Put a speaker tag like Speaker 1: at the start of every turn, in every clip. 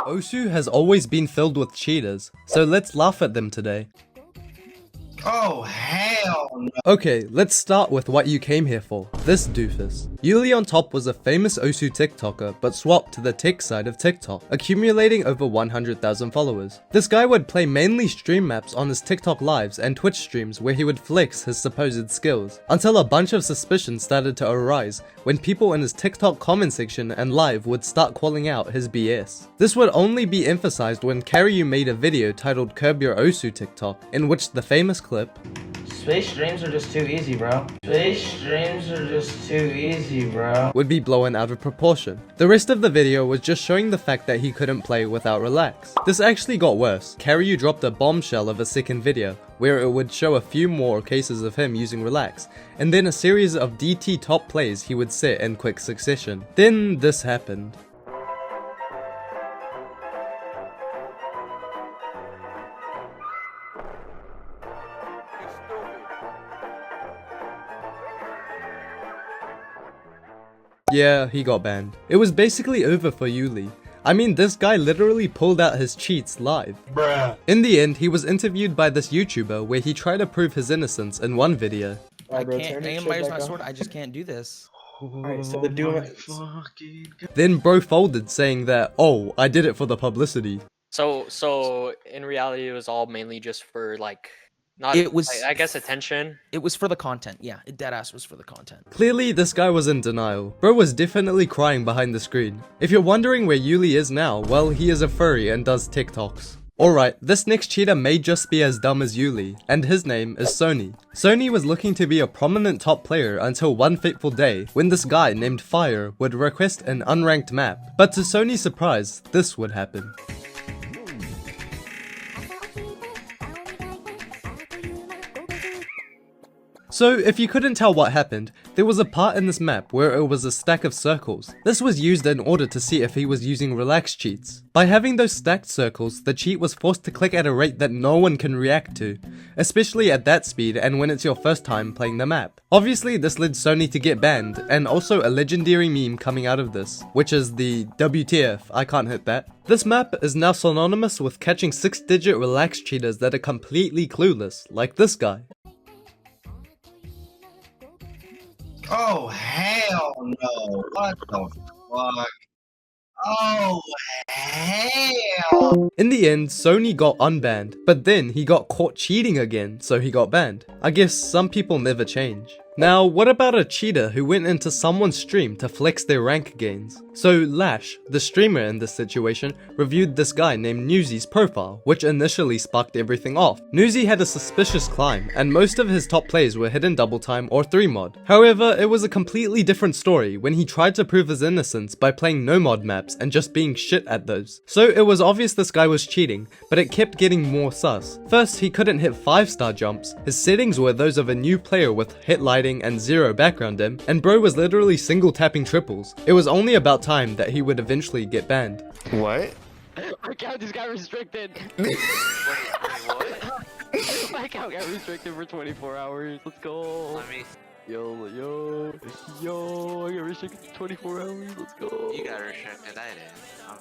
Speaker 1: Osu has always been filled with cheaters, so let's laugh at them today.
Speaker 2: Oh, hell no.
Speaker 1: Okay, let's start with what you came here for, this doofus. Yuliontop was a famous Osu TikToker, but swapped to the tech side of TikTok, accumulating over 100,000 followers. This guy would play mainly stream maps on his TikTok lives and Twitch streams where he would flex his supposed skills, until a bunch of suspicion started to arise when people in his TikTok comment section and live would start calling out his BS. This would only be emphasized when Karyu made a video titled Curb Your Osu TikTok, in which the famous clip
Speaker 3: Space streams are just too easy, bro. Space streams are just too easy, bro.
Speaker 1: would be blown out of proportion. The rest of the video was just showing the fact that he couldn't play without relax. This actually got worse. Karyu dropped a bombshell of a second video, where it would show a few more cases of him using relax, and then a series of DT top plays he would set in quick succession. Then this happened. Yeah, he got banned. It was basically over for Yuli. I mean, this guy literally pulled out his cheats live.
Speaker 2: Bruh.
Speaker 1: In the end, he was interviewed by this YouTuber where he tried to prove his innocence in one video.
Speaker 4: I can't aim my sword, I just can't do this.
Speaker 2: Alright, so the doom
Speaker 1: Then bro folded saying that, oh, I did it for the publicity.
Speaker 5: So in reality, it was all mainly just for like, not
Speaker 4: It was-
Speaker 5: I guess attention.
Speaker 4: It was for the content, yeah. It deadass was for the content.
Speaker 1: Clearly, this guy was in denial. Bro was definitely crying behind the screen. If you're wondering where Yuli is now, well, he is a furry and does TikToks. Alright, this next cheater may just be as dumb as Yuli, and his name is Sony. Sony was looking to be a prominent top player until one fateful day, when this guy named Fire would request an unranked map. But to Sony's surprise, this would happen. So, if you couldn't tell what happened, there was a part in this map where it was a stack of circles. This was used in order to see if he was using relax cheats. By having those stacked circles, the cheat was forced to click at a rate that no one can react to, especially at that speed and when it's your first time playing the map. Obviously, this led Sony to get banned, and also a legendary meme coming out of this, which is the WTF, I can't hit that. This map is now synonymous with catching 6-digit relax cheaters that are completely clueless, like this guy.
Speaker 2: Oh, hell no. What the fuck? Oh, hell.
Speaker 1: In the end, Sony got unbanned, but then he got caught cheating again, so he got banned. I guess some people never change. Now, what about a cheater who went into someone's stream to flex their rank gains? So Lash, the streamer in this situation, reviewed this guy named Nwzy's profile, which initially sparked everything off. Nwzy had a suspicious climb, and most of his top plays were hidden double time or 3-mod. However, it was a completely different story when he tried to prove his innocence by playing no mod maps and just being shit at those. So it was obvious this guy was cheating, but it kept getting more sus. First, he couldn't hit 5-star jumps, his settings were those of a new player with hit lighting and 0 background dim, and bro was literally single tapping triples. It was only about time that he would eventually get banned.
Speaker 6: What?
Speaker 5: My account just got restricted. My account got restricted for 24 hours. Let's go. Yo, I got restricted for 24 hours. Let's go.
Speaker 7: You got restricted, I didn't.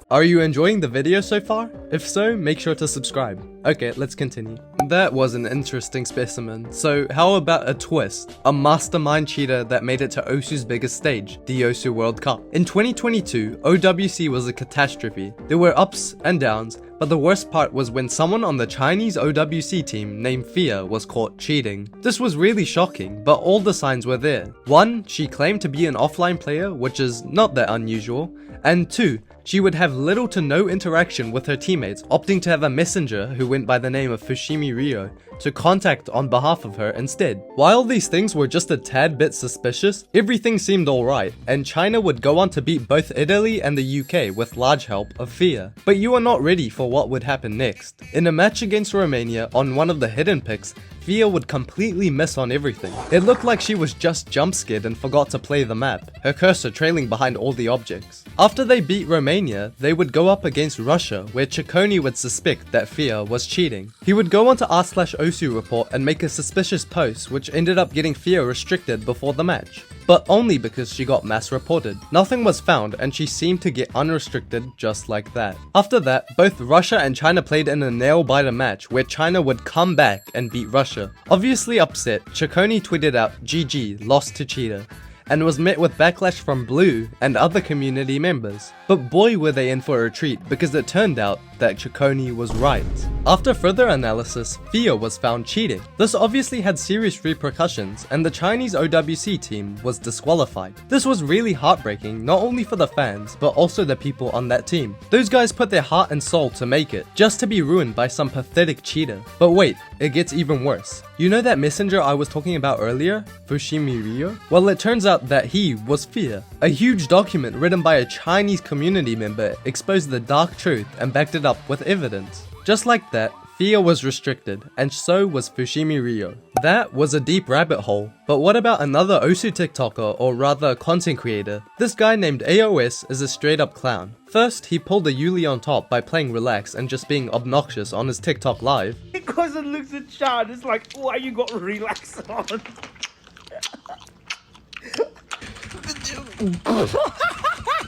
Speaker 1: Are you enjoying the video so far? If so, make sure to subscribe. Okay, let's continue. That was an interesting specimen. So how about a twist? A mastermind cheater that made it to Osu's biggest stage, the Osu World Cup. In 2022, OWC was a catastrophe. There were ups and downs, but the worst part was when someone on the Chinese OWC team named Fia was caught cheating. This was really shocking, but all the signs were there. 1, she claimed to be an offline player, which is not that unusual, and 2, she would have little to no interaction with her teammates, opting to have a messenger who went by the name of Fushimi Ryo to contact on behalf of her instead. While these things were just a tad bit suspicious, everything seemed alright, and China would go on to beat both Italy and the UK with large help of Fia. But you are not ready for what would happen next. In a match against Romania, on one of the hidden picks, Fia would completely miss on everything. It looked like she was just jump scared and forgot to play the map, her cursor trailing behind all the objects. After they beat Romania, they would go up against Russia, where Ciccone would suspect that Fia was cheating. He would go on to r/Osu report and make a suspicious post, which ended up getting Fia restricted before the match. but only because she got mass reported. Nothing was found and she seemed to get unrestricted just like that. After that, both Russia and China played in a nail-biter match where China would come back and beat Russia. Obviously upset, kzxni tweeted out GG, lost to cheater, and was met with backlash from Blue and other community members. But boy were they in for a treat, because it turned out that kzxni was right. After further analysis, Fia was found cheating. This obviously had serious repercussions, and the Chinese OWC team was disqualified. This was really heartbreaking, not only for the fans, but also the people on that team. Those guys put their heart and soul to make it, just to be ruined by some pathetic cheater. But wait, it gets even worse. You know that messenger I was talking about earlier, Fushimi Ryo? Well, it turns out that he was Fia. A huge document written by a Chinese community member exposed the dark truth and backed it up with evidence. Just like that, Fia was restricted, and so was Fushimi Ryo. That was a deep rabbit hole. But what about another Osu TikToker, or rather content creator? This guy named AOS is a straight up clown. First, he pulled a Yuliontop by playing relax and just being obnoxious on his TikTok live.
Speaker 6: Because it looks a child, it's like, why you got relax on?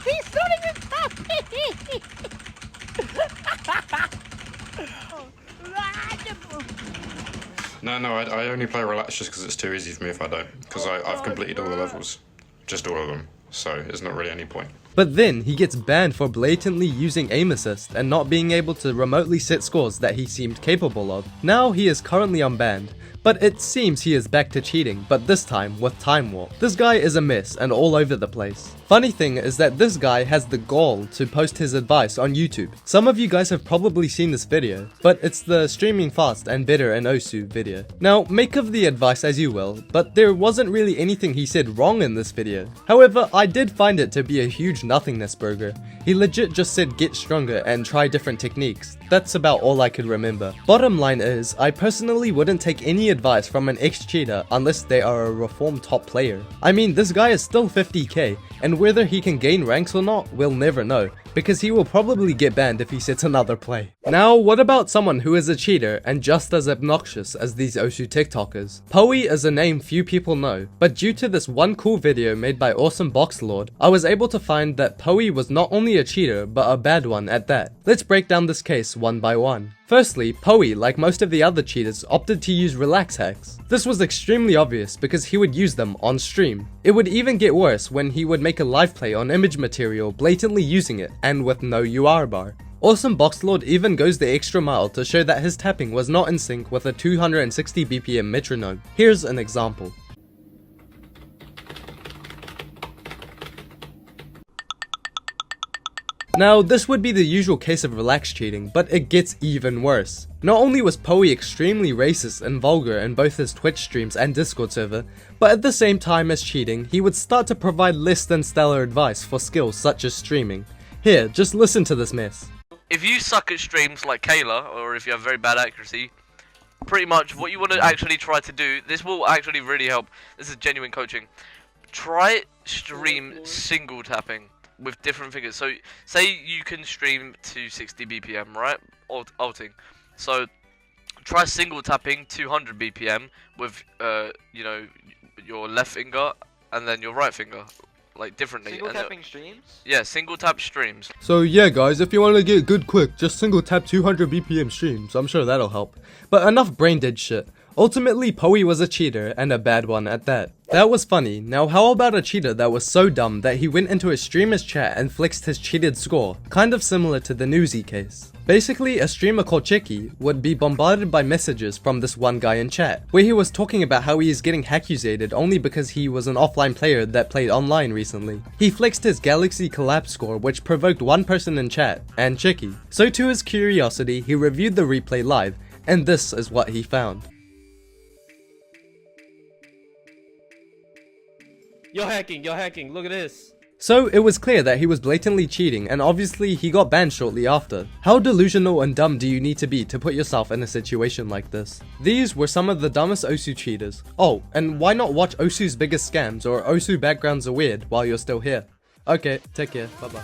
Speaker 7: He's not even happy!
Speaker 8: No, I only play relax just because it's too easy for me if I don't. Because I've completed all the levels. Just all of them. So there's not really any point.
Speaker 1: But then he gets banned for blatantly using aim assist and not being able to remotely set scores that he seemed capable of. Now he is currently unbanned, but it seems he is back to cheating, but this time with Time Warp. This guy is a mess and all over the place. Funny thing is that this guy has the gall to post his advice on YouTube. Some of you guys have probably seen this video, but it's the streaming fast and better in Osu video. Now, make of the advice as you will, but there wasn't really anything he said wrong in this video. However, I did find it to be a huge nothingness burger. He legit just said get stronger and try different techniques. That's about all I could remember. Bottom line is, I personally wouldn't take any advice from an ex-cheater unless they are a reformed top player. I mean, this guy is still 50k, and whether he can gain ranks or not, we'll never know, because he will probably get banned if he sets another play. Now, what about someone who is a cheater and just as obnoxious as these Osu TikTokers? Poey is a name few people know, but due to this one cool video made by Awesome Box Lord, I was able to find that Poey was not only a cheater, but a bad one at that. Let's break down this case one by one. Firstly, Poey, like most of the other cheaters, opted to use relax hacks. This was extremely obvious because he would use them on stream. It would even get worse when he would make a live play on image material blatantly using it and with no UR bar. Awesome Boxlord even goes the extra mile to show that his tapping was not in sync with a 260 BPM metronome. Here's an example. Now, this would be the usual case of relax cheating, but it gets even worse. Not only was Poey extremely racist and vulgar in both his Twitch streams and Discord server, but at the same time as cheating, he would start to provide less than stellar advice for skills such as streaming. Here, just listen to this mess.
Speaker 9: If you suck at streams like Kayla, or if you have very bad accuracy, pretty much what you want to actually try to do, this will actually really help, this is genuine coaching, try stream single tapping with different fingers. So say you can stream to 60 BPM, right? Alting. So try single tapping 200 BPM with you know, your left finger and then your right finger, like differently.
Speaker 5: Single tapping streams?
Speaker 9: Yeah, single tap streams.
Speaker 1: So yeah guys, if you want to get good quick, just single tap 200 BPM streams. I'm sure that'll help. But enough brain dead shit. Ultimately, Poey was a cheater, and a bad one at that. That was funny. Now how about a cheater that was so dumb that he went into a streamer's chat and flexed his cheated score, kind of similar to the Nwzy case. Basically, a streamer called Tzechi would be bombarded by messages from this one guy in chat, where he was talking about how he is getting accusated only because he was an offline player that played online recently. He flexed his Galaxy collapse score, which provoked one person in chat, and Tzechi. So to his curiosity, he reviewed the replay live, and this is what he found.
Speaker 6: You're hacking, look at this.
Speaker 1: So it was clear that he was blatantly cheating, and obviously he got banned shortly after. How delusional and dumb do you need to be to put yourself in a situation like this? These were some of the dumbest Osu cheaters. Oh, and why not watch Osu's biggest scams or Osu backgrounds are weird while you're still here? Okay, take care, bye bye.